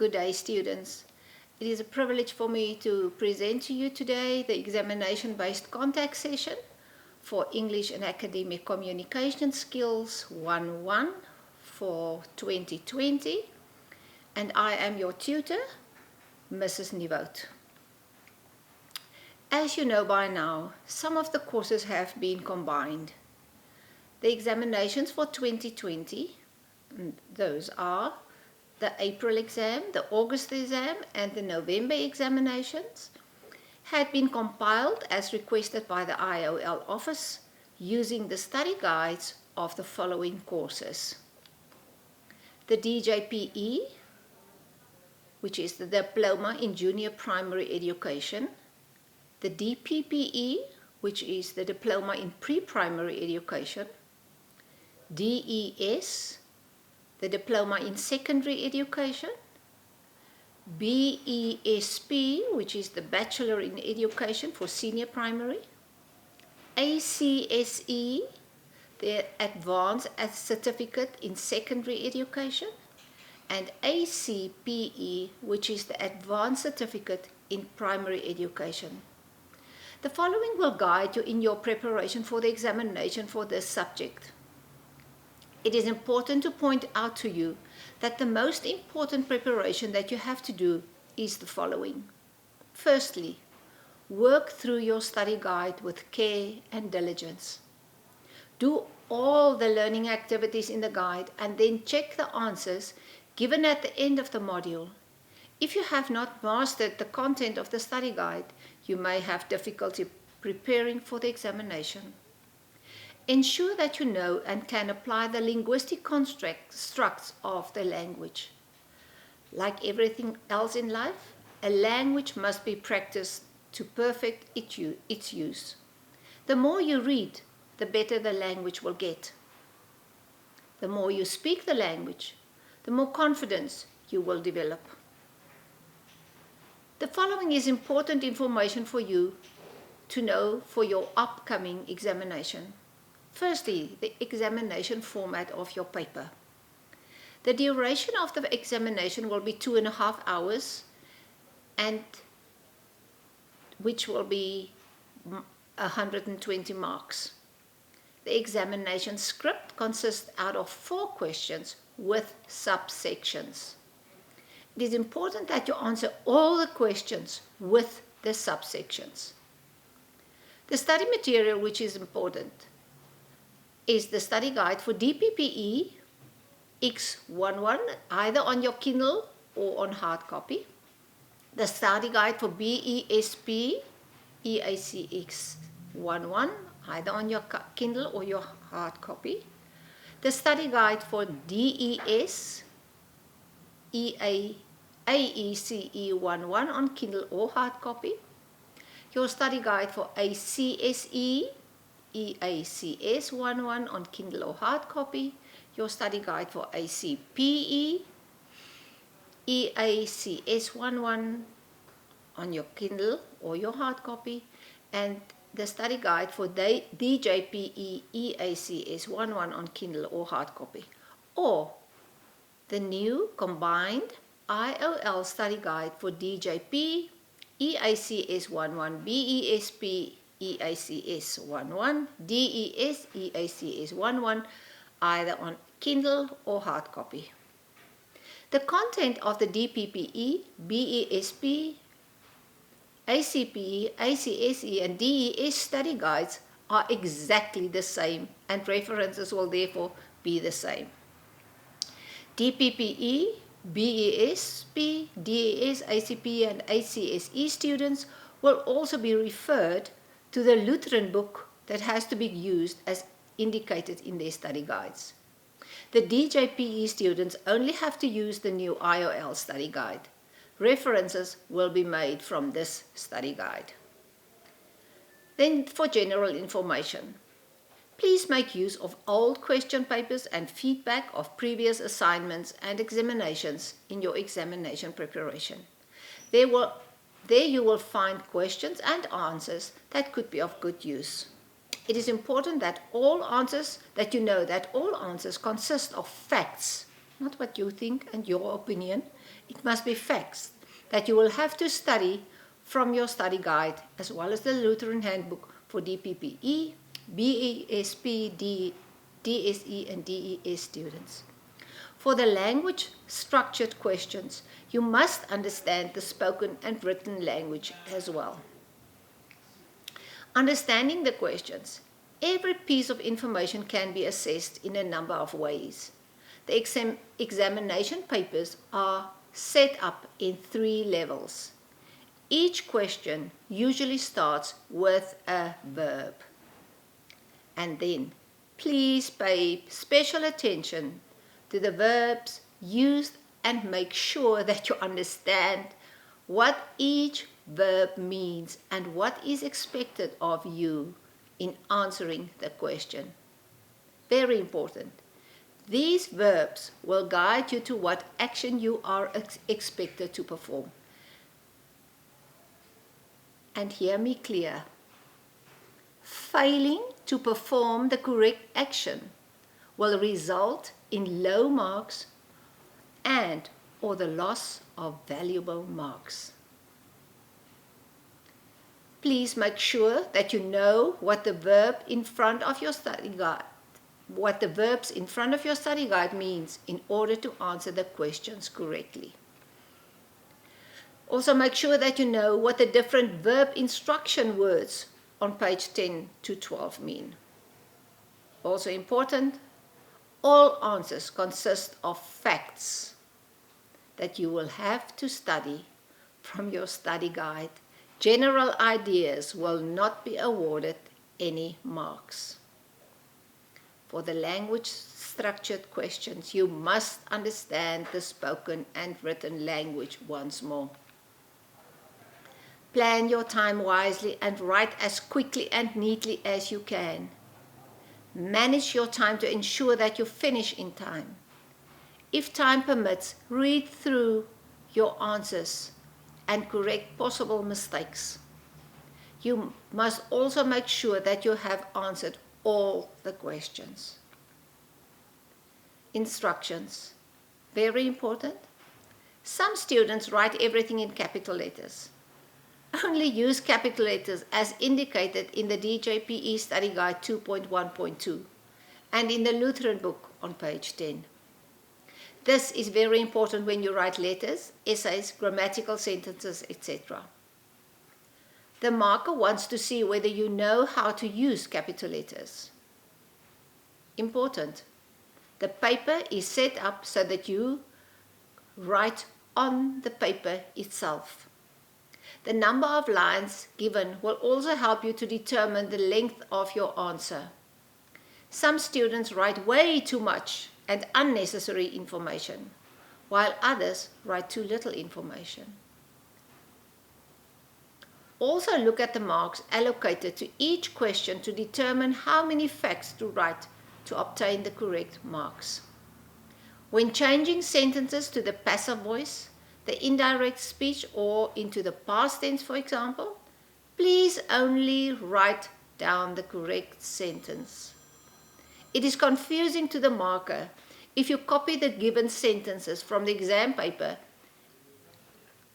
Good day, students. It is a privilege for me to present to you today the examination-based contact session for English and Academic Communication Skills 1-1 for 2020. And I am your tutor, Mrs. Nieuwoud. As you know by now, some of the courses have been combined. The examinations for 2020, those are the April exam, the August exam, and the November examinations, had been compiled as requested by the IOL office using the study guides of the following courses. The DJPE, which is the Diploma in Junior Primary Education, the DPPE, which is the Diploma in Pre-Primary Education, DES, the Diploma in Secondary Education, BESP, which is the Bachelor in Education for Senior Primary, ACSE, the Advanced Certificate in Secondary Education, and ACPE, which is the Advanced Certificate in Primary Education. The following will guide you in your preparation for the examination for this subject. It is important to point out to you that the most important preparation that you have to do is the following. Firstly, work through your study guide with care and diligence. Do all the learning activities in the guide and then check the answers given at the end of the module. If you have not mastered the content of the study guide, you may have difficulty preparing for the examination. Ensure that you know and can apply the linguistic constructs of the language. Like everything else in life, a language must be practiced to perfect its use. The more you read, the better the language will get. The more you speak the language, the more confidence you will develop. The following is important information for you to know for your upcoming examination. Firstly, the examination format of your paper. The duration of the examination will be 2.5 hours, and which will be 120 marks. The examination script consists out of 4 questions with subsections. It is important that you answer all the questions with the subsections. The study material which is important is the study guide for DPPE Eacs11, either on your Kindle or on hard copy. The study guide for BESP Eacs11, either on your Kindle or your hard copy. The study guide for DES AECE11 on Kindle or hard copy. Your study guide for ACSE EACS11 on Kindle or hard copy, your study guide for ACPE, EACS11 on your Kindle or your hard copy, and the study guide for DJPE EACS11 on Kindle or hard copy, or the new combined IOL study guide for DJP, EACS11, BESP, EACS11, DES, EACS11, either on Kindle or hard copy. The content of the DPPE, BESP, ACPE, ACSE, and DES study guides are exactly the same, and references will therefore be the same. DPPE, BESP, DES, ACPE, and ACSE students will also be referred to the Lutheran book that has to be used as indicated in their study guides. The DJPE students only have to use the new IOL study guide. References will be made from this study guide. Then for general information, please make use of old question papers and feedback of previous assignments and examinations in your examination preparation. There you will find questions and answers that could be of good use. It is important that all answers consist of facts not what you think and your opinion. It must be facts that you will have to study from your study guide as well as the Lutheran Handbook for DPPE, BESP, DSE and DES students. For the language structured questions, you must understand the spoken and written language as well. Understanding the questions. Every piece of information can be assessed in a number of ways. The examination papers are set up in 3 levels. Each question usually starts with a verb. And then, please pay special attention to the verbs used and make sure that you understand what each verb means and what is expected of you in answering the question. Very important. These verbs will guide you to what action you are expected to perform. And hear me clear. Failing to perform the correct action will result in low marks and or the loss of valuable marks. Please make sure that you know what the verb in front of your study guide, what the verbs in front of your study guide means in order to answer the questions correctly. Also make sure that you know what the different verb instruction words on page 10 to 12 mean. Also important, all answers consist of facts that you will have to study from your study guide. General ideas will not be awarded any marks. For the language structured questions, you must understand the spoken and written language once more. Plan your time wisely and write as quickly and neatly as you can. Manage your time to ensure that you finish in time. If time permits, read through your answers and correct possible mistakes. You must also make sure that you have answered all the questions. Instructions. Very important. Some students write everything in capital letters. Only use capital letters as indicated in the DJPE Study Guide 2.1.2 and in the Lutheran book on page 10. This is very important when you write letters, essays, grammatical sentences, etc. The marker wants to see whether you know how to use capital letters. Important. The paper is set up so that you write on the paper itself. The number of lines given will also help you to determine the length of your answer. Some students write way too much and unnecessary information, while others write too little information. Also look at the marks allocated to each question to determine how many facts to write to obtain the correct marks. When changing sentences to the passive voice, the indirect speech, or into the past tense, for example, please only write down the correct sentence. It is confusing to the marker if you copy the given sentences from the exam paper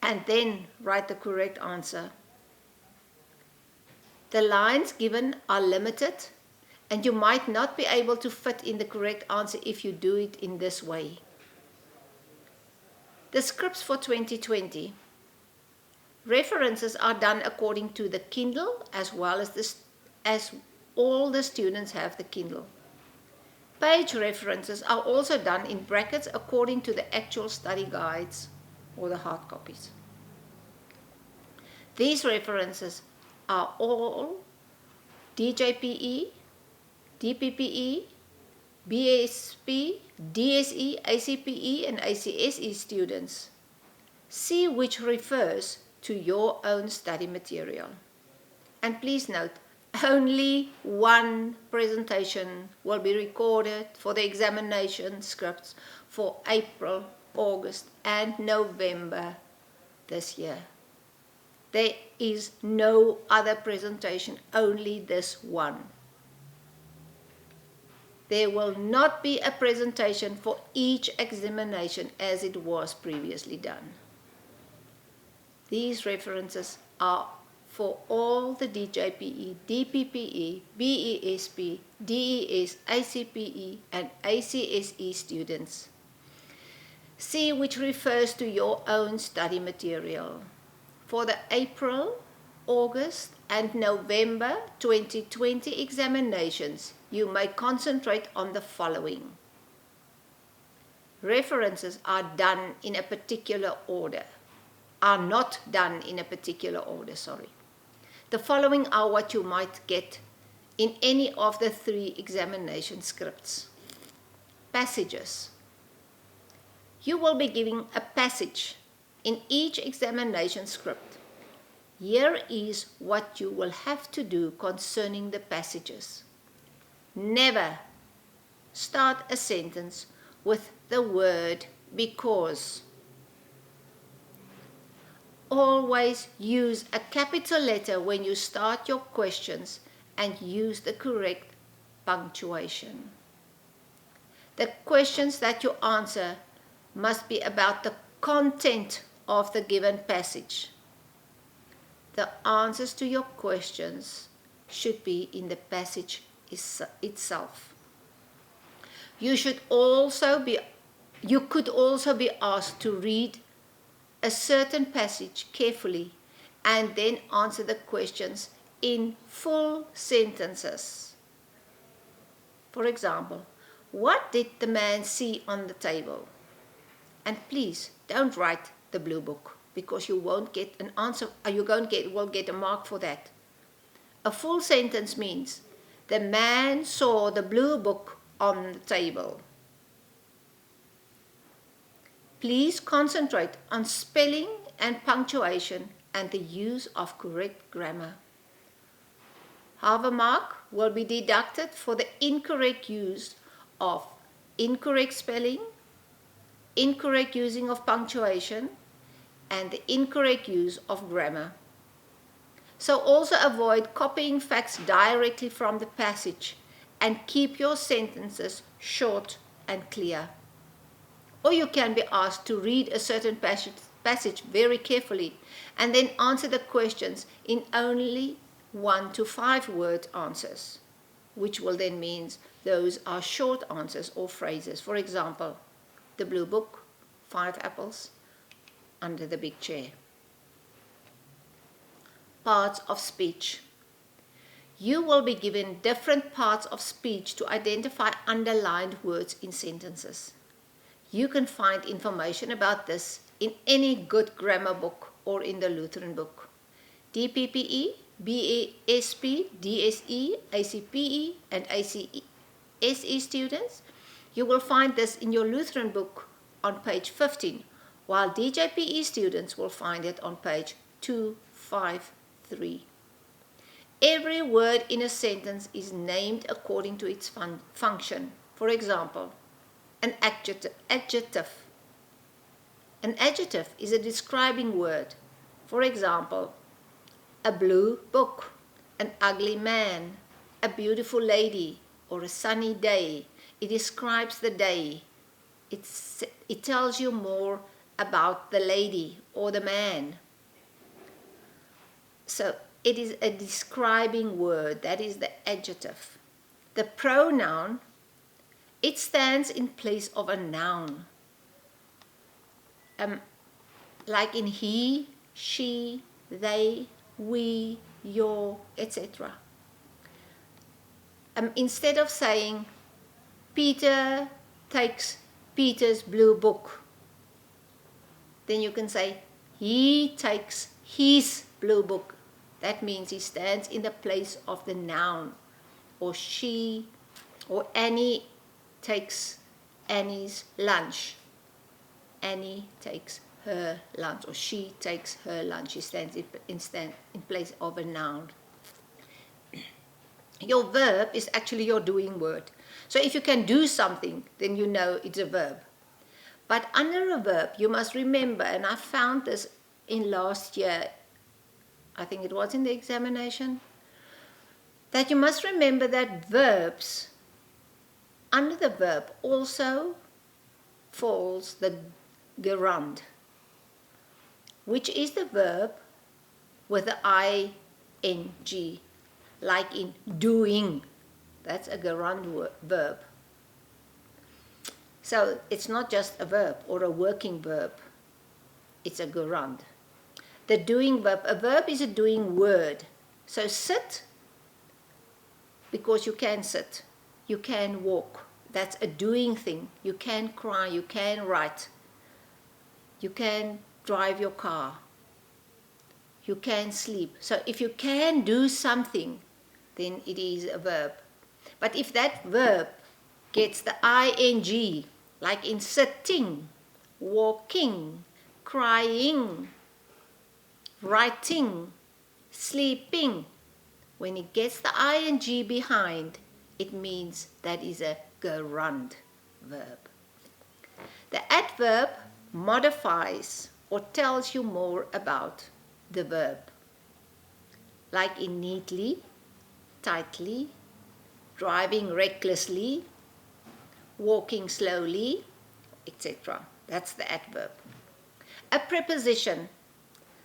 and then write the correct answer. The lines given are limited and you might not be able to fit in the correct answer if you do it in this way. The scripts for 2020. References are done according to the Kindle as well as all the students have the Kindle. Page references are also done in brackets according to the actual study guides or the hard copies. These references are all DJPE, DPPE, BSP, DSE, ACPE and ACSE students. See which refers to your own study material. And please note, only one presentation will be recorded for the examination scripts for April, August and November this year. There is no other presentation, only this one. There will not be a presentation for each examination as it was previously done. These references are for all the DJPE, DPPE, BESP, DES, ACPE and ACSE students. See which refers to your own study material. For the April, August and November 2020 examinations, you may concentrate on the following. References are done in a particular order. Are not done in a particular order, sorry. The following are what you might get in any of the 3 examination scripts. Passages. You will be giving a passage in each examination script. Here is what you will have to do concerning the passages. Never start a sentence with the word because. Always use a capital letter when you start your questions and use the correct punctuation. The questions that you answer must be about the content of the given passage. The answers to your questions should be in the passage itself. You could also be asked to read a certain passage carefully and then answer the questions in full sentences. For example, what did the man see on the table? And please don't write the blue book because you won't get an answer, or you won't get a mark for that. A full sentence means the man saw the blue book on the table. Please concentrate on spelling and punctuation and the use of correct grammar. Half a mark will be deducted for the incorrect use of incorrect spelling, incorrect using of punctuation, and the incorrect use of grammar. So also avoid copying facts directly from the passage and keep your sentences short and clear. Or you can be asked to read a certain passage very carefully and then answer the questions in only 1 to 5 word answers, which will then mean those are short answers or phrases. For example, the blue book, 5 apples, under the big chair. Parts of speech. You will be given different parts of speech to identify underlined words in sentences. You can find information about this in any good grammar book or in the Lutheran book. DPPE, BASP, DSE, ACPE and ACSE students, you will find this in your Lutheran book on page 15, while DJPE students will find it on page 253. Every word in a sentence is named according to its function. For example, an adjective. An adjective is a describing word. For example, a blue book, an ugly man, a beautiful lady, or a sunny day. It describes the day. It tells you more about the lady or the man. So it is a describing word. That is the adjective. The pronoun, it stands in place of a noun. Like in he, she, they, we, your, etc. Instead of saying Peter takes Peter's blue book, then you can say he takes his blue book. That means he stands in the place of the noun. Or she or Annie takes Annie's lunch. Annie takes her lunch, or she takes her lunch. She stands in place of a noun. Your verb is actually your doing word. So if you can do something, then you know it's a verb. But under a verb, you must remember, and I found this in last year, I think it was in the examination, that you must remember that verbs Under the verb also falls the gerund, which is the verb with the ing, like in doing. That's a gerund verb. So it's not just a verb or a working verb, it's a gerund. The doing verb, a verb is a doing word. So sit, because you can sit, you can walk. That's a doing thing. You can cry, you can write, you can drive your car, you can sleep. So if you can do something, then it is a verb. But if that verb gets the ing, like in sitting, walking, crying, writing, sleeping, when it gets the ing behind, it means that is a gerund verb. The adverb modifies or tells you more about the verb, like in neatly, tightly, driving recklessly, walking slowly, etc. That's the adverb. A preposition,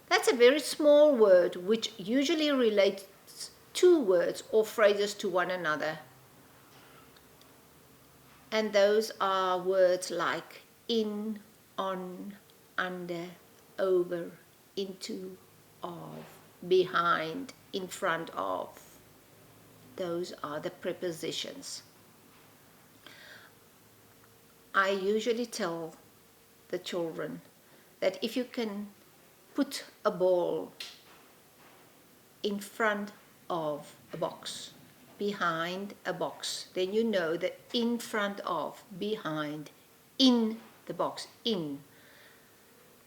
that's a very small word which usually relates two words or phrases to one another. And those are words like in, on, under, over, into, of, behind, in front of. Those are the prepositions. I usually tell the children that if you can put a ball in front of a box, behind a box, then you know that in front of, behind, in the box, in,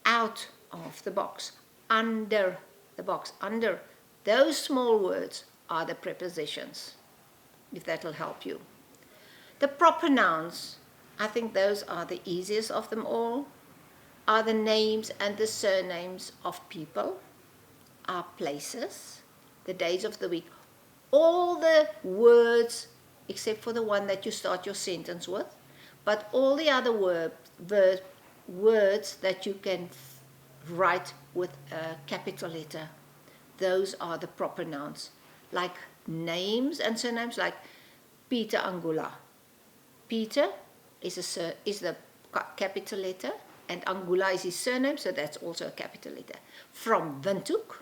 out of the box, under the box, under. Those small words are the prepositions, if that will help you. The proper nouns, I think those are the easiest of them all, are the names and the surnames of people, are places, the days of the week, all the words except for the one that you start your sentence with, but all the other words that you can write with a capital letter, those are the proper nouns. Like names and surnames, like Peter Angula. Peter is the capital letter, and Angula is his surname, so that's also a capital letter. From Windhoek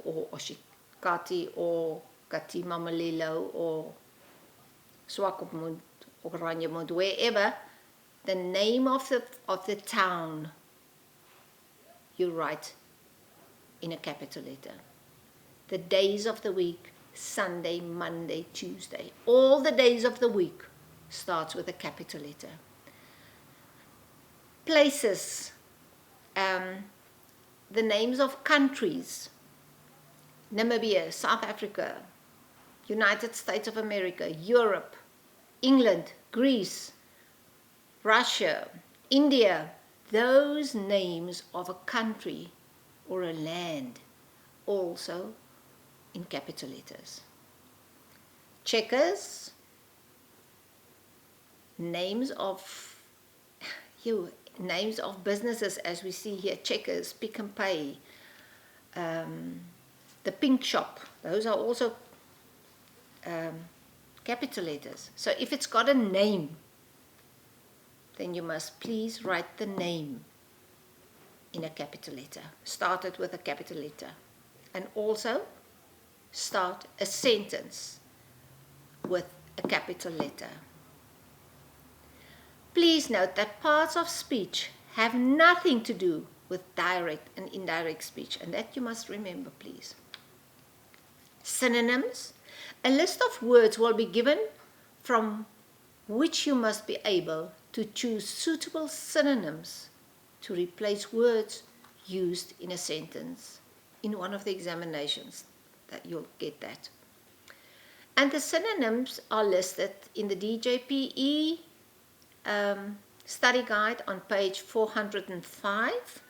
or Oshikati or Katima Malilo or Swakopmund or Ranjemund, wherever, the name of the town you write in a capital letter. The days of the week, Sunday, Monday, Tuesday, all the days of the week starts with a capital letter. Places, the names of countries, Namibia, South Africa, United States of America, Europe, England, Greece, Russia, India, those names of a country or a land also in capital letters. Checkers, names of businesses, as we see here, Checkers, Pick and Pay, the Pink Shop, those are also capital letters. So if it's got a name, then you must please write the name in a capital letter. Start it with a capital letter. And also start a sentence with a capital letter. Please note that parts of speech have nothing to do with direct and indirect speech, and that you must remember, please. Synonyms. A list of words will be given from which you must be able to choose suitable synonyms to replace words used in a sentence. In one of the examinations, that you'll get that. And the synonyms are listed in the DJPE study guide on page 405,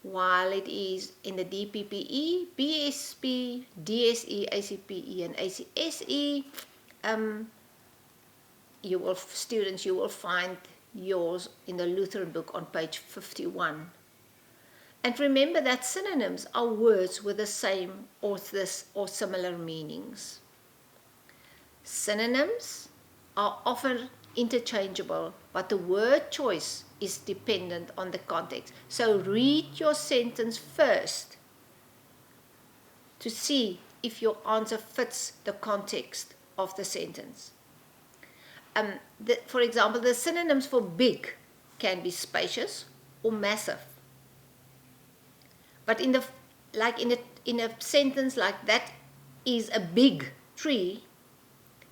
while it is in the DPPE, BSP, DSE, ACPE and ACSE students, you will find yours in the Lutheran book on page 51. And remember that synonyms are words with the same or similar meanings. Synonyms are often interchangeable, but the word choice is dependent on the context. So read your sentence first to see if your answer fits the context of the sentence. For example, the synonyms for big can be spacious or massive. But in a sentence like that is a big tree,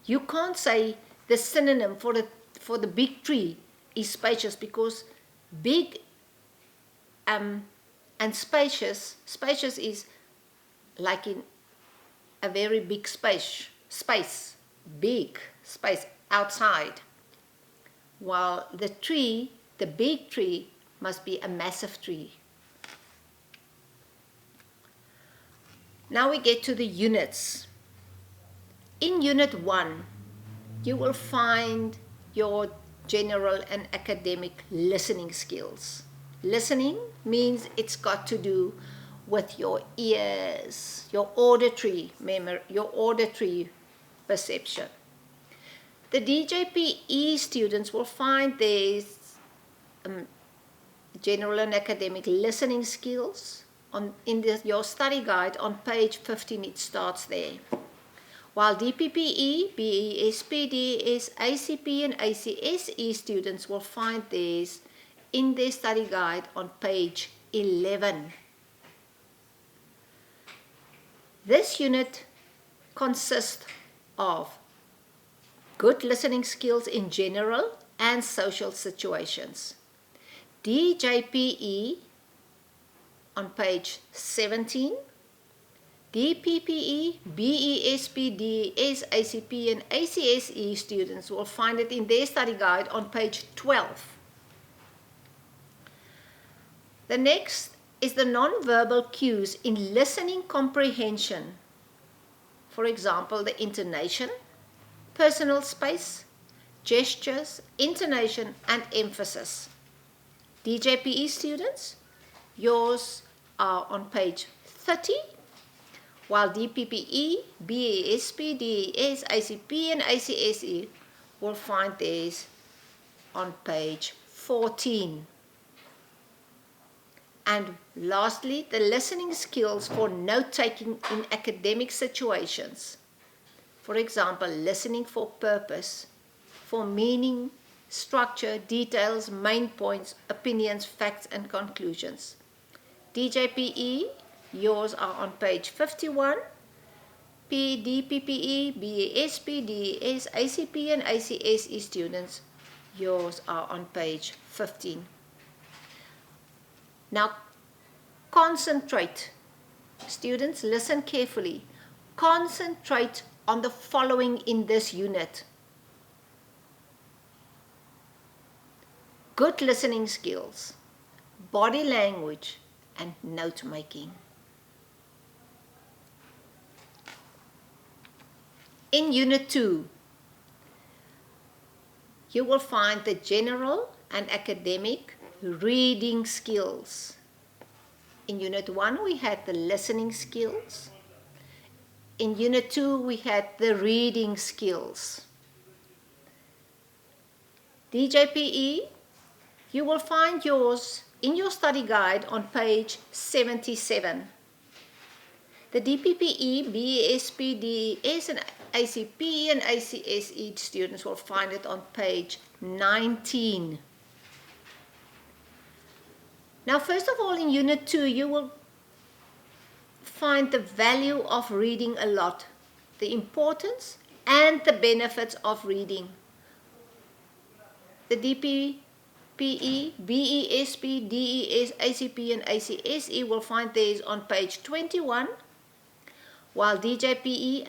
you can't say the synonym for the big tree is spacious, because big and spacious is like in a very big space, big space outside, while the big tree must be a massive tree. Now we get to the units. In Unit 1, you will find your general and academic listening skills. Listening means it's got to do with your ears, your auditory memory, your auditory perception. The DJPE students will find these general and academic listening skills in your study guide on page 15. It starts there. While DPPE, BESP, DES, ACP and ACSE students will find these in their study guide on page 11. This unit consists of good listening skills in general and social situations. DJPE on page 17, DPPE, BESP, DES, ACP and ACSE students will find it in their study guide on page 12. The next is the non-verbal cues in listening comprehension. For example, the intonation, personal space, gestures, intonation and emphasis. DJPE students, yours are on page 30, while DPPE, BESP, DES, ACP and ACSE will find theirs on page 14. And lastly, the listening skills for note-taking in academic situations. For example, listening for purpose, for meaning, structure, details, main points, opinions, facts and conclusions. DJPE, yours are on page 51. DPPE, BESP, DES, ACP and ACSE students, yours are on page 15. Now, concentrate. Students, listen carefully. Concentrate on the following in this unit. Good listening skills, body language, and note making. In Unit 2, you will find the general and academic reading skills. In Unit 1, we had the listening skills. In Unit 2, we had the reading skills. DJPE, you will find yours in your study guide on page 77. The DPPE, BESP, DES, and ACP and ACSE students will find it on page 19. Now, first of all, in Unit 2, you will find the value of reading a lot, the importance and the benefits of reading. The DPPE, BESP, DES, ACP and ACSE will find these on page 21, while DJPE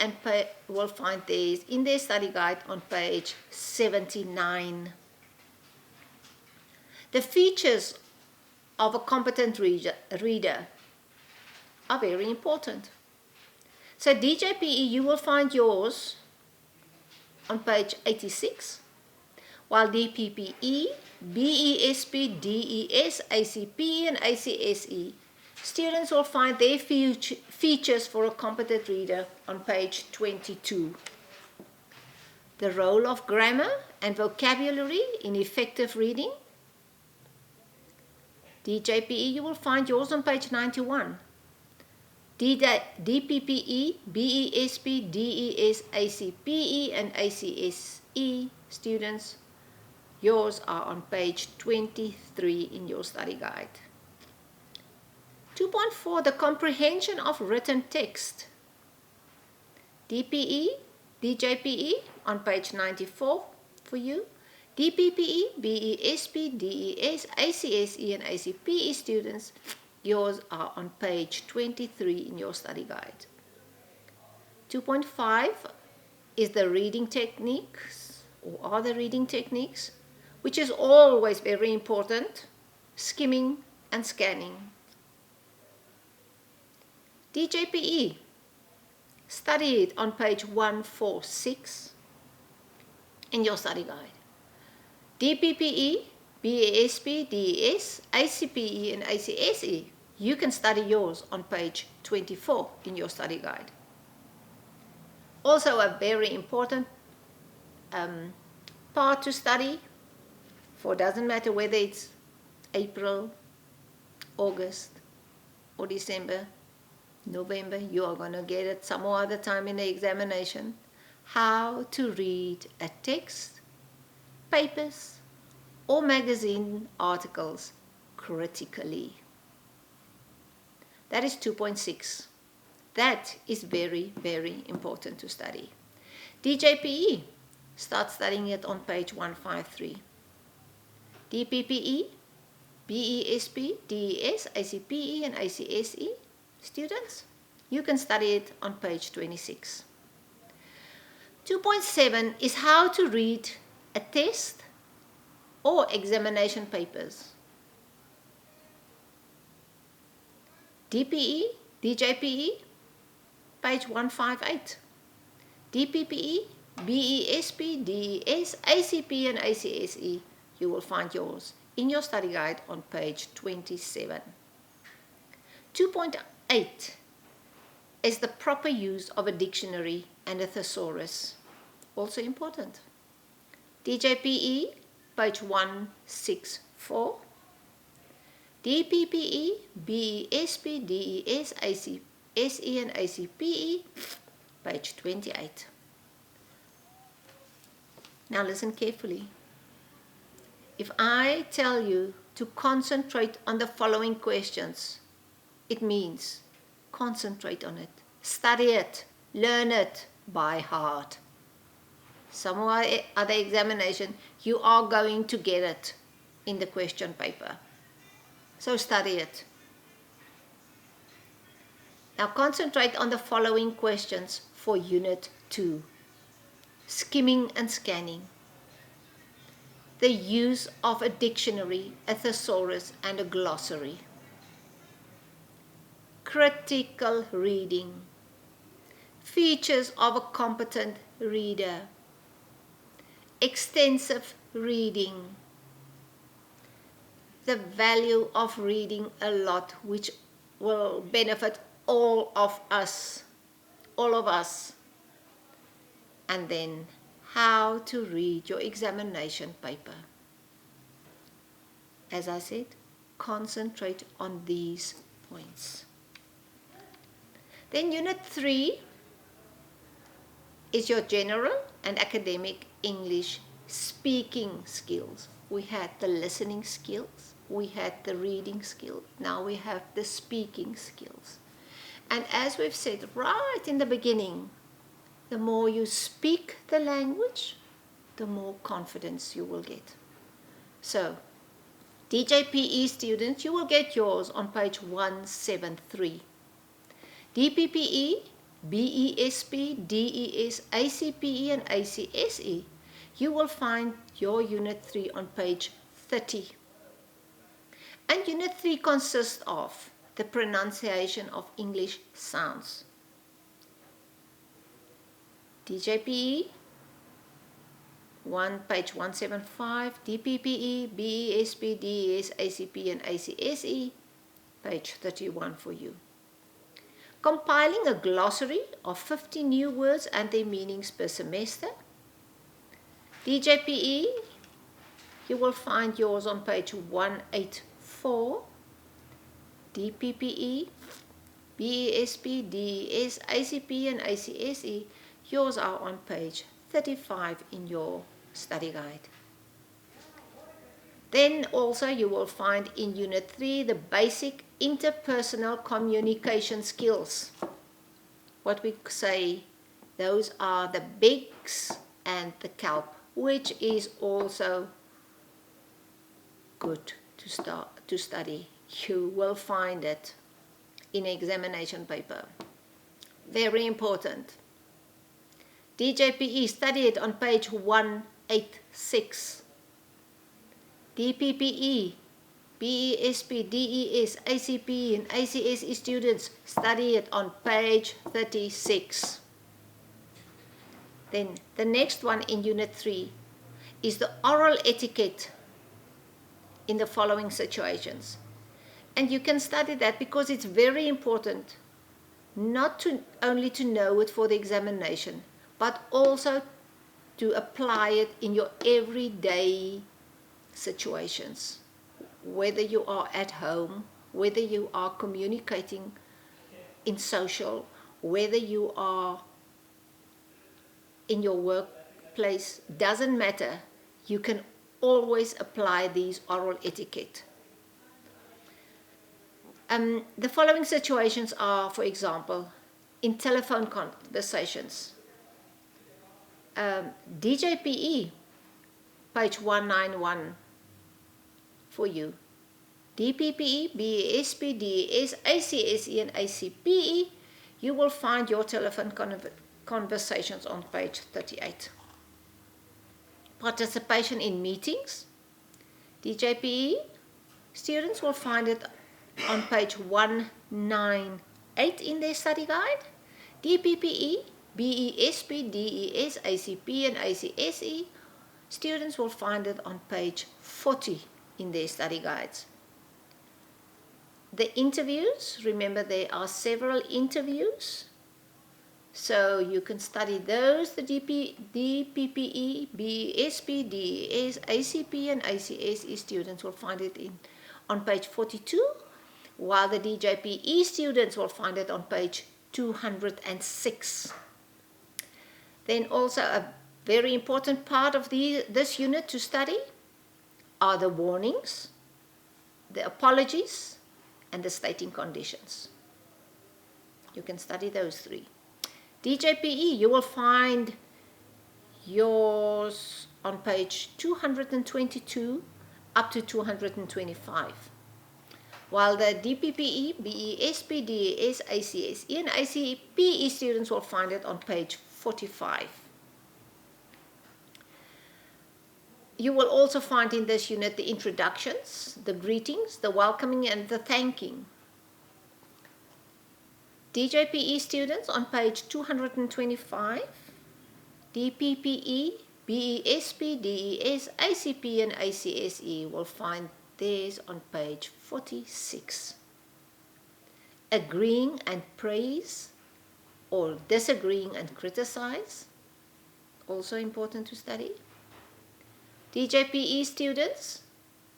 will find these in their study guide on page 79. The features of a competent reader are very important. So DJPE, you will find yours on page 86. while DPPE, BESP, DES, ACP, and ACSE students will find their features for a competent reader on page 22. The role of grammar and vocabulary in effective reading. DJPE, you will find yours on page 91. DPPE, BESP, DES, ACPE, and ACSE students, yours are on page 23 in your study guide. 2.4, the comprehension of written text. DPE, DJPE on page 94 for you. DPPE, BESP, DES, ACSE, and ACPE students, yours are on page 23 in your study guide. 2.5 is the reading techniques, or are the reading techniques, which is always very important, skimming and scanning. DJPE, study it on page 146 in your study guide. DPPE, BESP, DES, ACPE, and ACSE, you can study yours on page 24 in your study guide. Also a very important part to study, for it doesn't matter whether it's April, August, or December, November, you are going to get it some other time in the examination. How to read a text, papers, or magazine articles critically. That is 2.6. That is very, very important to study. DJPE, start studying it on page 153. DPPE, BESP, DES, ACPE, and ACSE students, you can study it on page 26. 2.7 is how to read a test or examination papers. DPE, DJPE, page 158. DPPE, BESP, DES, ACP, and ACSE, you will find yours in your study guide on page 27. 2.8 is the proper use of a dictionary and a thesaurus. Also important. DJPE, page 164. DPPE, BESP, DES, ACSE, and ACPE, page 28. Now listen carefully. If I tell you to concentrate on the following questions, it means concentrate on it, study it, learn it by heart. Some other examination, you are going to get it in the question paper. So study it. Now concentrate on the following questions for Unit 2. Skimming and scanning. The use of a dictionary, a thesaurus, and a glossary. Critical reading. Features of a competent reader. Extensive reading. The value of reading a lot, which will benefit all of us. And then how to read your examination paper. As I said, concentrate on these points. Then Unit 3 is your general and academic English speaking skills. We had the listening skills, we had the reading skills, now we have the speaking skills. And as we've said right in the beginning, the more you speak the language, the more confidence you will get. So, DJPE students, you will get yours on page 173. DPPE, BESP, DES, ACPE, and ACSE, you will find your Unit 3 on page 30. And Unit 3 consists of the pronunciation of English sounds. DJPE page 175, DPPE, BESP, DES, ACP and ACSE, page 31 for you. Compiling a glossary of 50 new words and their meanings per semester. DJPE, you will find yours on page 184. DPPE, BESP, DES, ACP and ACSE, yours are on page 35 in your study guide. Then also you will find in Unit 3 the basic interpersonal communication skills. What we say, those are the BIGS and the CALP, which is also good to study. You will find it in an examination paper. Very important. DJPE, study it on page 186. DPPE, BESP, DES, ACP and ACSE students, study it on page 36. Then the next one in Unit 3 is the oral etiquette in the following situations. And you can study that because it's very important not only to know it for the examination, but also to apply it in your everyday situations. Whether you are at home, whether you are communicating in social, whether you are in your workplace, doesn't matter. You can always apply these oral etiquette. The following situations are, for example, in telephone conversations. DJPE, page 191 for you. DPPE, BESP, DES, ACSE and ACPE, you will find your telephone conversations on page 38. Participation in meetings. DJPE, students will find it on page 198 in their study guide. DPPE, BESP, DES, ACP and ACSE, students will find it on page 40 in their study guides. The interviews, remember there are several interviews, so you can study those, the DPPE, BESP, DES, ACP and ACSE students will find it on page 42, while the DJPE students will find it on page 206. Then also a very important part of this unit to study are the warnings, the apologies, and the stating conditions. You can study those three. DJPE, you will find yours on page 222 up to 225. While the DPPE, BESP, DES, ACSE and ACPE students will find it on page 45. You will also find in this unit the introductions, the greetings, the welcoming and the thanking. DJPE students on page 225, DPPE, BESP, DES, ACP and ACSE will find theirs on page 46. Agreeing and praise or disagreeing and criticize, also important to study. DJPE students,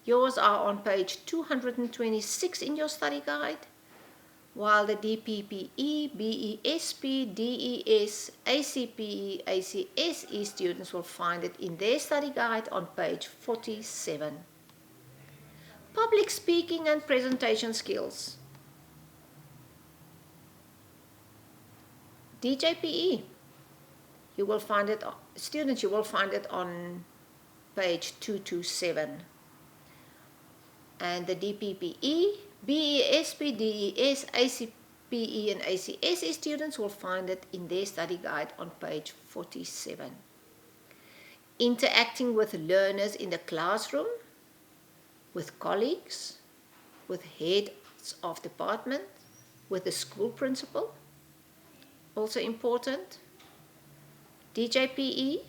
yours are on page 226 in your study guide, while the DPPE, BESP, DES, ACPE, ACSE students will find it in their study guide on page 47. Public speaking and presentation skills. DJPE, you will find it, students, you will find it on page 227. And the DPPE, BESP, DES, ACPE and ACSE students will find it in their study guide on page 47. Interacting with learners in the classroom, with colleagues, with heads of department, with the school principal, also important. DJPE,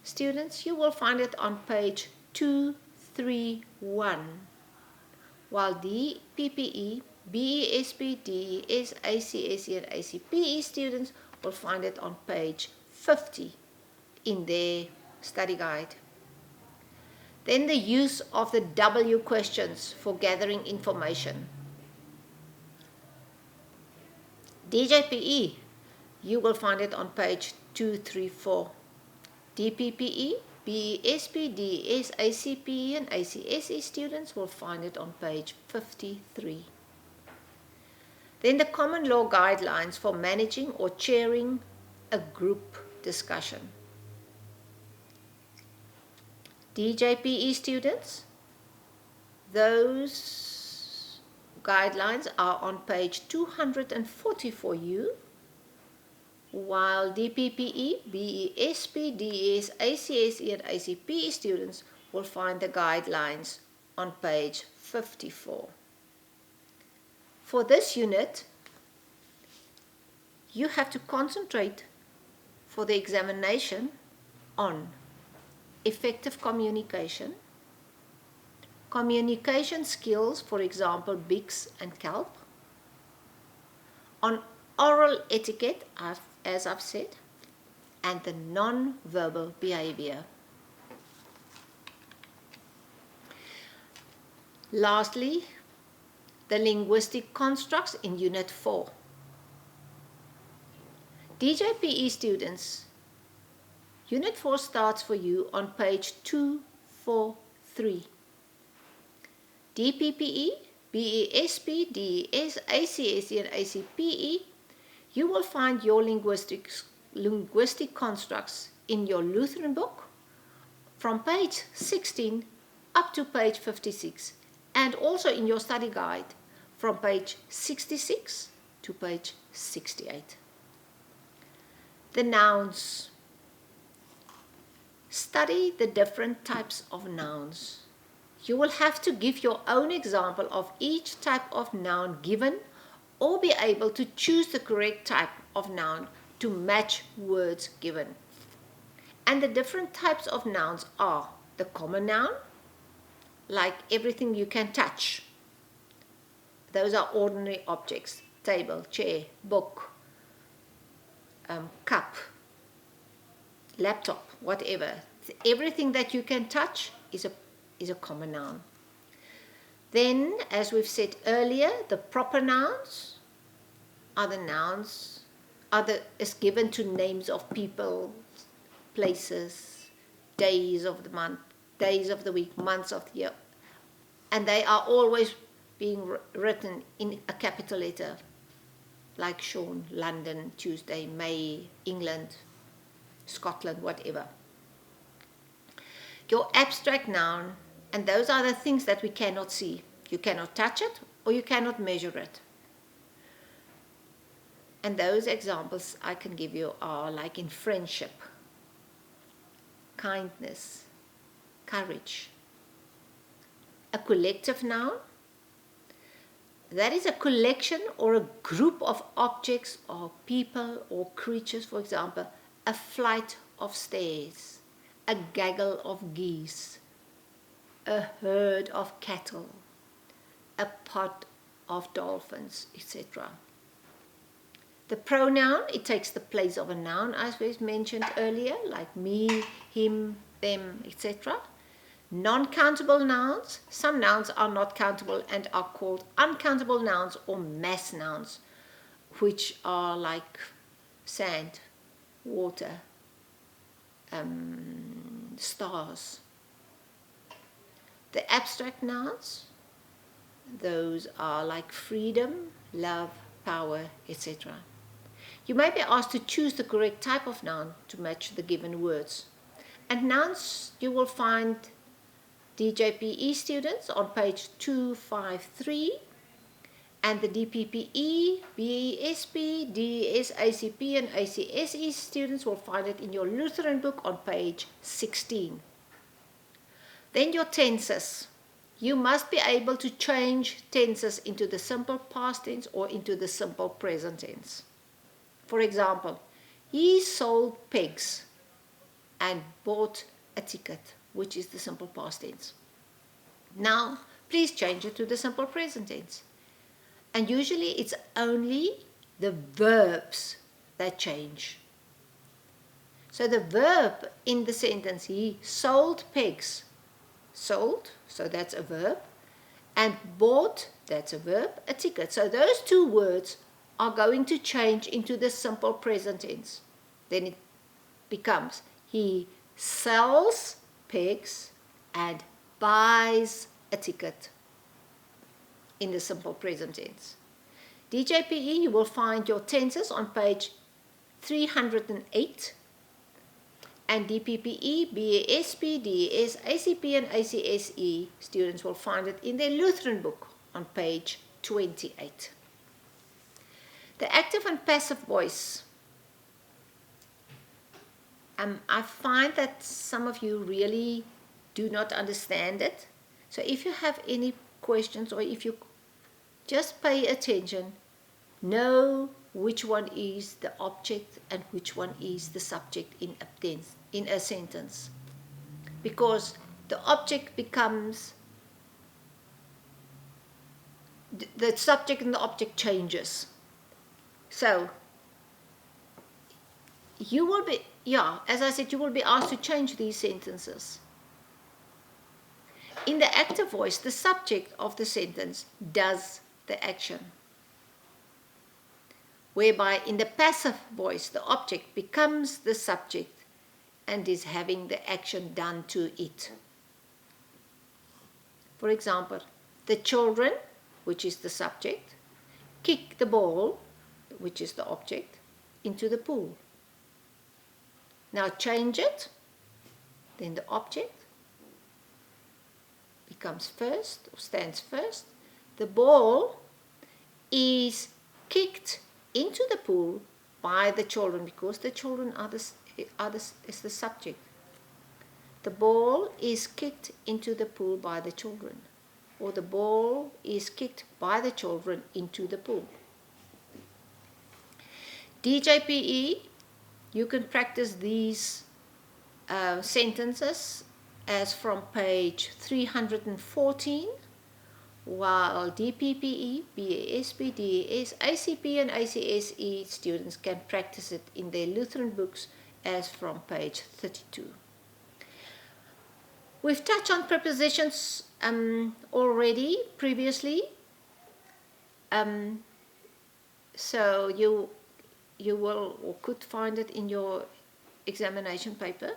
students, you will find it on page 231, while DPPE, BESP, DES, ACSE and ACPE students will find it on page 50 in their study guide. Then the use of the W questions for gathering information. DJPE, you will find it on page 234. DPPE, BESP, DES, ACPE and ACSE students will find it on page 53. Then the common law guidelines for managing or chairing a group discussion. DJPE students, those guidelines are on page 240 for you, while DPPE, BESP, DES, ACSE and ACPE students will find the guidelines on page 54. For this unit, you have to concentrate for the examination on effective communication, communication skills, for example, BICS and CALP, on oral etiquette, as I've said, and the non-verbal behavior. Lastly, the linguistic constructs in Unit 4. DJPE students, Unit 4 starts for you on page 243. DPPE, BESP, DES, ACSE and ACPE, you will find your linguistic constructs in your Lutheran book from page 16 up to page 56, and also in your study guide from page 66 to page 68. The nouns. Study the different types of nouns. You will have to give your own example of each type of noun given, or be able to choose the correct type of noun to match words given. And the different types of nouns are the common noun, like everything you can touch. Those are ordinary objects: table, chair, book, cup, laptop, whatever. Everything that you can touch is a common noun. Then, as we've said earlier, the proper nouns are the nouns is given to names of people, places, days of the month, days of the week, months of the year, and they are always being written in a capital letter, like Sean, London, Tuesday, May, England, Scotland, whatever. Your abstract noun, and those are the things that we cannot see. You cannot touch it or you cannot measure it. And those examples I can give you are like in friendship, kindness, courage. A collective noun, that is a collection or a group of objects or people or creatures. For example, a flight of stairs, a gaggle of geese, a herd of cattle, a pod of dolphins, etc. The pronoun, it takes the place of a noun, as we mentioned earlier, like me, him, them, etc. Non-countable nouns, some nouns are not countable and are called uncountable nouns or mass nouns, which are like sand, water, stars. The abstract nouns, those are like freedom, love, power, etc. You may be asked to choose the correct type of noun to match the given words. And nouns you will find DJPE students on page 253, and the DPPE, BESP, DES, ACP and ACSE students will find it in your Lutheran book on page 16. Then your tenses. You must be able to change tenses into the simple past tense or into the simple present tense. For example, he sold pigs. and bought a ticket, which is the simple past tense. Now, please change it to the simple present tense. And usually it's only the verbs that change. So the verb in the sentence, he sold pegs. Sold, so that's a verb. And bought, that's a verb, a ticket. So those two words are going to change into the simple present tense. Then it becomes, he sells pegs and buys a ticket in the simple present tense. DJPE, you will find your tenses on page 308. And DPPE, BASP, DES, ACP and ACSE students will find it in their Lutheran book on page 28. The active and passive voice. I find that some of you really do not understand it. So if you have any questions, or if you just pay attention, know which one is the object and which one is the subject in a sentence. Because the object becomes, the subject and the object changes. So you will be, as I said, you will be asked to change these sentences. In the active voice, the subject of the sentence does the action. Whereby in the passive voice, the object becomes the subject and is having the action done to it. For example, the children, which is the subject, kick the ball, which is the object, into the pool. Now change it, then the object becomes first, or stands first. The ball is kicked into the pool by the children, because the children is the subject. The ball is kicked into the pool by the children, or the ball is kicked by the children into the pool. DJPE, you can practice these sentences as from page 314, while DPPE, BASP, DES, ACP and ACSE students can practice it in their Lutheran books as from page 32. We've touched on prepositions already previously, so you will or could find it in your examination paper.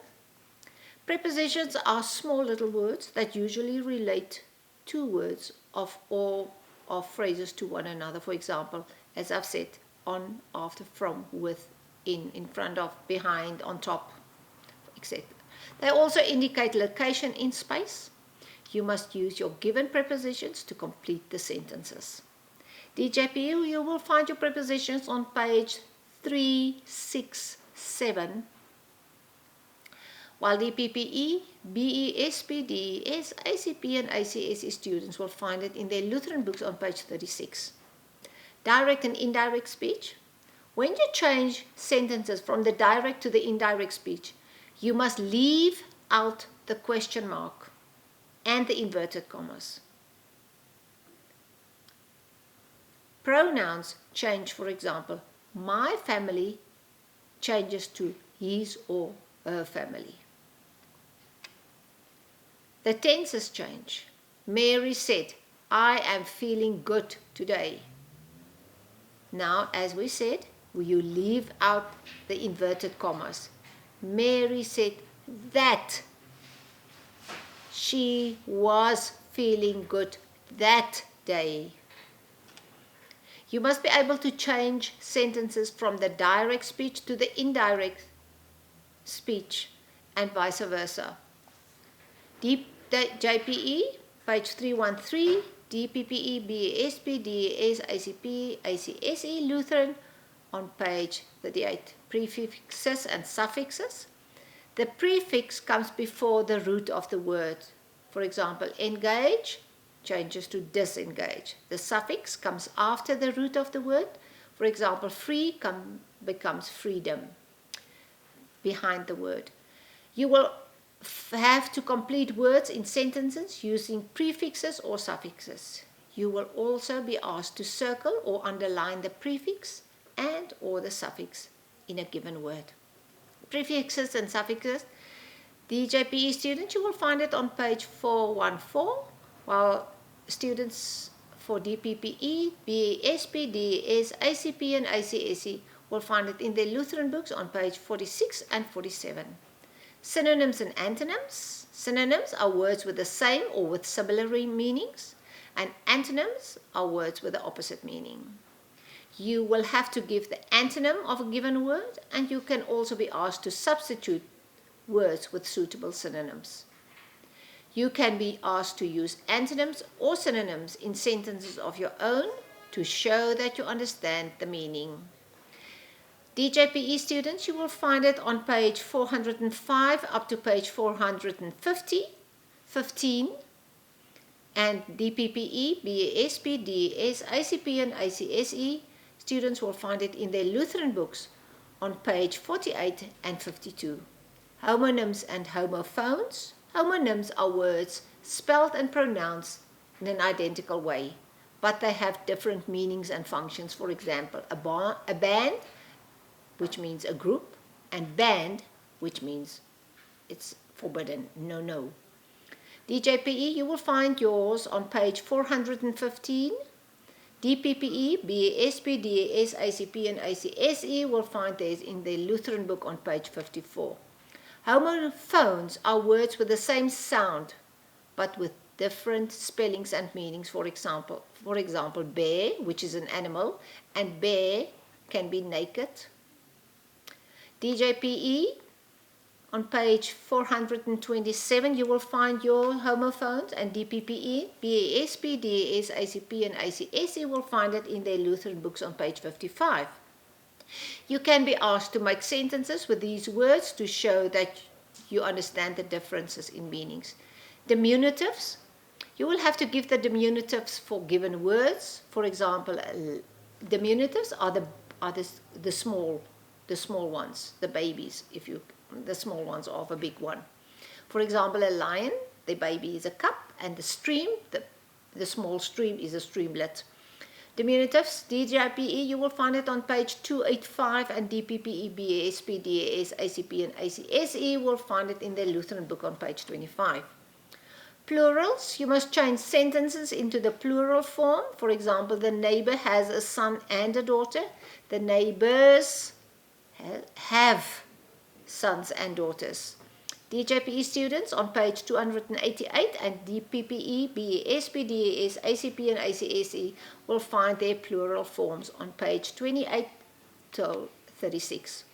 Prepositions are small little words that usually relate two words or phrases to one another. For example, as I've said, on, after, from, with, in front of, behind, on top, etc. They also indicate location in space. You must use your given prepositions to complete the sentences. DJPU, you will find your prepositions on page 367, while DPPE, BESP, DES, ACP and ACSE students will find it in their Lutheran books on page 36. Direct and indirect speech. When you change sentences from the direct to the indirect speech, you must leave out the question mark and the inverted commas. Pronouns change, for example, my family changes to his or her family. The tenses change. Mary said, I am feeling good today. Now, as we said, you leave out the inverted commas. Mary said that she was feeling good that day. You must be able to change sentences from the direct speech to the indirect speech and vice versa. JPE, page 313, DPPE, BASP, DES, ACP, ACSE, Lutheran, on page 38. Prefixes and suffixes. The prefix comes before the root of the word. For example, engage changes to disengage. The suffix comes after the root of the word. For example, free becomes freedom behind the word. You will have to complete words in sentences using prefixes or suffixes. You will also be asked to circle or underline the prefix and or the suffix in a given word. Prefixes and suffixes. DJPE students, you will find it on page 414, while students for DPPE, BASP, DES, ACP and ACSE will find it in their Lutheran books on page 46 and 47. Synonyms and antonyms. Synonyms are words with the same or with similar meanings, and antonyms are words with the opposite meaning. You will have to give the antonym of a given word, and you can also be asked to substitute words with suitable synonyms. You can be asked to use antonyms or synonyms in sentences of your own to show that you understand the meaning. DJPE students, you will find it on page 405 up to page 415, and DPPE, BASP, DES, ACP and ACSE students will find it in their Lutheran books on page 48 and 52. Homonyms and homophones. Homonyms are words spelled and pronounced in an identical way, but they have different meanings and functions. For example, a band, which means a group, and banned, which means it's forbidden, no. DJPE, you will find yours on page 415. DPPE, BASP, DAS, ACP and ACSE will find theirs in their Lutheran book on page 54. Homophones are words with the same sound, but with different spellings and meanings. For example, bear, which is an animal, and bear can be naked. DJPE, on page 427, you will find your homophones, and DPPE, BASP, DAS, ACP and ACSE will find it in their Lutheran books on page 55. You can be asked to make sentences with these words to show that you understand the differences in meanings. Diminutives. You will have to give the diminutives for given words. For example, diminutives are the small ones, the babies, the small ones of a big one. For example, a lion, the baby is a cup, and the stream, the small stream is a streamlet. Diminutives, DJPE, you will find it on page 285, and DPPE, BASP, DAS, ACP and ACSE will find it in their Lutheran book on page 25. Plurals, you must change sentences into the plural form. For example, the neighbor has a son and a daughter. The neighbors have sons and daughters. DJPE students on page 288 and DPPE, BASP, DAS, ACP and ACSE will find their plural forms on page 28 to 36.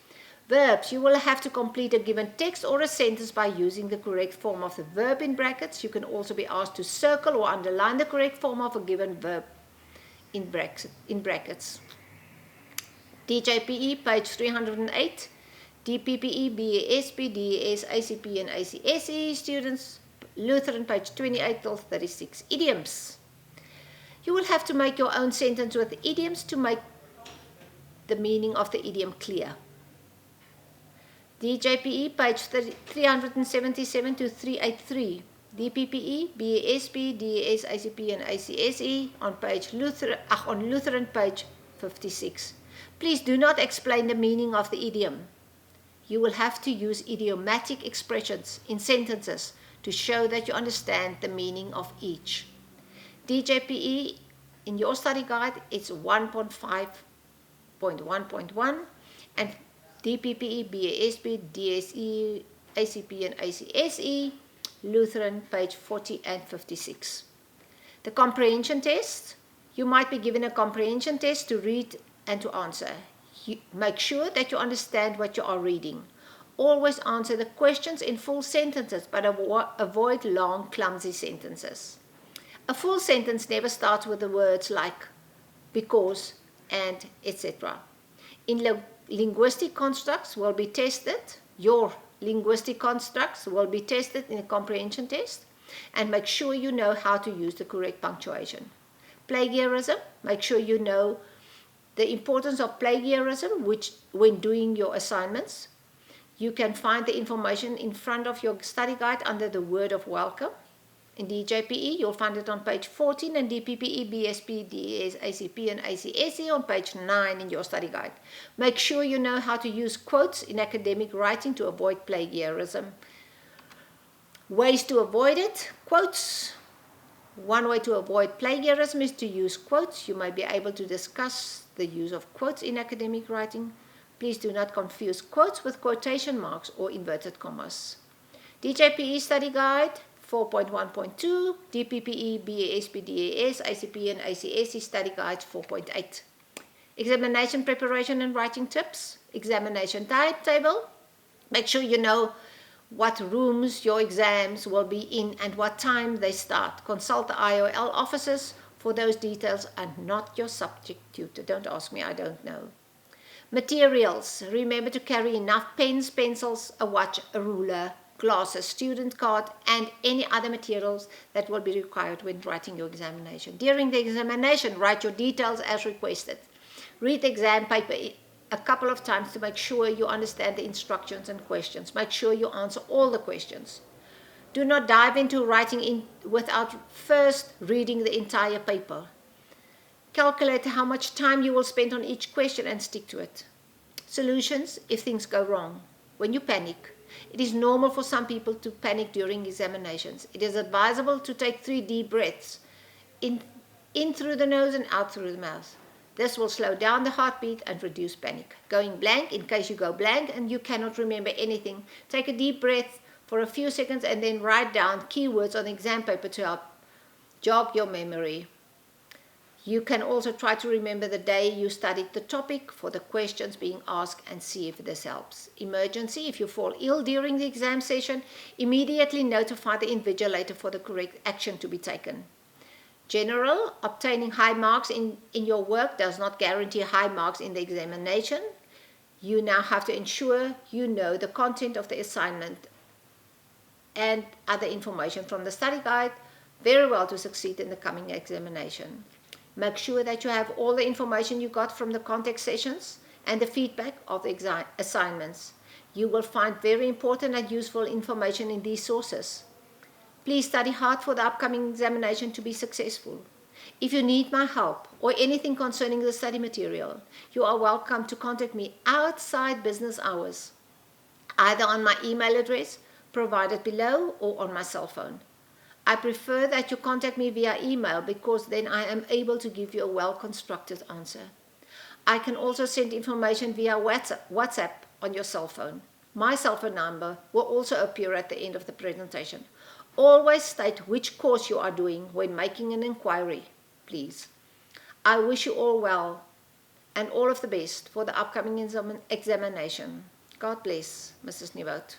Verbs, you will have to complete a given text or a sentence by using the correct form of the verb in brackets. You can also be asked to circle or underline the correct form of a given verb in brackets. DJPE, page 308. DPPE, BASP, DAS, ACP and ACSE students, Lutheran, page 28 till 36. Idioms. You will have to make your own sentence with idioms to make the meaning of the idiom clear. DJPE, page 377 to 383. DPPE, BASP, DAS, ACP and ACSE on Lutheran, page 56. Please do not explain the meaning of the idiom. You will have to use idiomatic expressions in sentences to show that you understand the meaning of each. DJPE, in your study guide, it's 1.5.1.1, and DPPE, BASP, DSE, ACP and ACSE, Lutheran, page 40 and 56. The Comprehension Test. You might be given a comprehension test to read and to answer. Make sure that you understand what you are reading. Always answer the questions in full sentences, but avoid long, clumsy sentences. A full sentence never starts with the words like because, and, etc. Linguistic constructs will be tested. Your linguistic constructs will be tested in a comprehension test, and make sure you know how to use the correct punctuation. Plagiarism, make sure you know the importance of plagiarism when doing your assignments. You can find the information in front of your study guide under the word of welcome. In DJPE, you'll find it on page 14, and DPPE, BSP, DES, ACP, and ACSE on page 9 in your study guide. Make sure you know how to use quotes in academic writing to avoid plagiarism. Ways to avoid it. Quotes. One way to avoid plagiarism is to use quotes. You may be able to discuss the use of quotes in academic writing. Please do not confuse quotes with quotation marks or inverted commas. DJPE Study Guide 4.1.2, DPPE, BASP, DAS, ACP, and ACSE Study Guide 4.8. Examination preparation and writing tips. Examination timetable. Make sure you know what rooms your exams will be in and what time they start. Consult the IOL officers for those details and not your subject tutor. Don't ask me, I don't know. Materials. Remember to carry enough pens, pencils, a watch, a ruler, glasses, student card, and any other materials that will be required when writing your examination. During the examination, write your details as requested. Read the exam paper a couple of times to make sure you understand the instructions and questions. Make sure you answer all the questions. Do not dive into writing without first reading the entire paper. Calculate how much time you will spend on each question and stick to it. Solutions if things go wrong. When you panic, it is normal for some people to panic during examinations. It is advisable to take 3 deep breaths, in through the nose and out through the mouth. This will slow down the heartbeat and reduce panic. Going blank, in case you go blank and you cannot remember anything, take a deep breath for a few seconds and then write down keywords on the exam paper to help jog your memory. You can also try to remember the day you studied the topic for the questions being asked and see if this helps. Emergency, if you fall ill during the exam session, immediately notify the invigilator for the correct action to be taken. General, obtaining high marks in your work does not guarantee high marks in the examination. You now have to ensure you know the content of the assignment and other information from the study guide very well to succeed in the coming examination. Make sure that you have all the information you got from the context sessions and the feedback of the assignments. You will find very important and useful information in these sources. Please study hard for the upcoming examination to be successful. If you need my help or anything concerning the study material, you are welcome to contact me outside business hours, either on my email address provided below or on my cell phone. I prefer that you contact me via email because then I am able to give you a well-constructed answer. I can also send information via WhatsApp on your cell phone. My cell phone number will also appear at the end of the presentation. Always state which course you are doing when making an inquiry, please. I wish you all well and all of the best for the upcoming examination. God bless, Mrs. Nieuwoud.